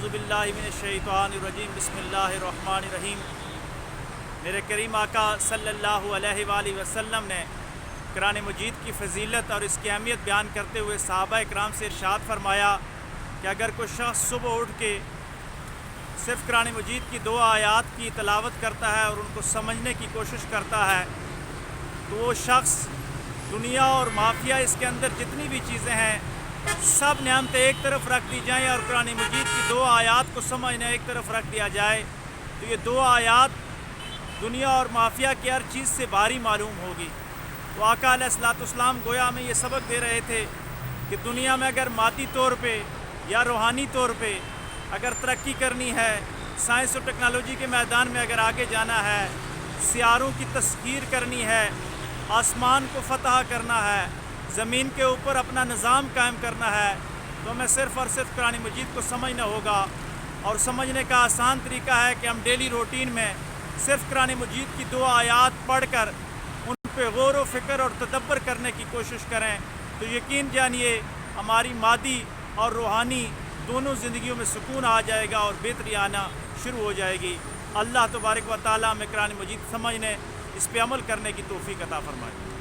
اعوذ باللہ من الشیطان الرجیم بسم اللہ الرحمن الرحیم۔ میرے کریم آقا صلی اللہ علیہ وآلہ وسلم نے قرآن مجید کی فضیلت اور اس کی اہمیت بیان کرتے ہوئے صحابہ اکرام سے ارشاد فرمایا کہ اگر کوئی شخص صبح اٹھ کے صرف قرآن مجید کی 2 آیات کی تلاوت کرتا ہے اور ان کو سمجھنے کی کوشش کرتا ہے تو وہ شخص دنیا اور مافیا اس کے اندر جتنی بھی چیزیں ہیں سب نعمتیں ایک طرف رکھ دی جائیں اور قرآن مجید کی 2 آیات کو سمجھنا ایک طرف رکھ دیا جائے تو یہ 2 آیات دنیا اور مافیا کی ہر چیز سے بھاری معلوم ہوگی۔ تو آقا علیہ الصلوۃ والسلام گویا ہمیں یہ سبق دے رہے تھے کہ دنیا میں اگر مادی طور پہ یا روحانی طور پہ اگر ترقی کرنی ہے، سائنس اور ٹیکنالوجی کے میدان میں اگر آگے جانا ہے، سیاروں کی تسخیر کرنی ہے، آسمان کو فتح کرنا ہے، زمین کے اوپر اپنا نظام قائم کرنا ہے تو ہمیں صرف اور صرف قرآن مجید کو سمجھنا ہوگا۔ اور سمجھنے کا آسان طریقہ ہے کہ ہم ڈیلی روٹین میں صرف قرآن مجید کی 2 آیات پڑھ کر ان پہ غور و فکر اور تدبر کرنے کی کوشش کریں تو یقین جانیے ہماری مادی اور روحانی دونوں زندگیوں میں سکون آ جائے گا اور بہتری آنا شروع ہو جائے گی۔ اللہ تبارک و تعالیٰ ہمیں قرآن مجید سمجھنے، اس پہ عمل کرنے کی توفیق عطا فرمائے۔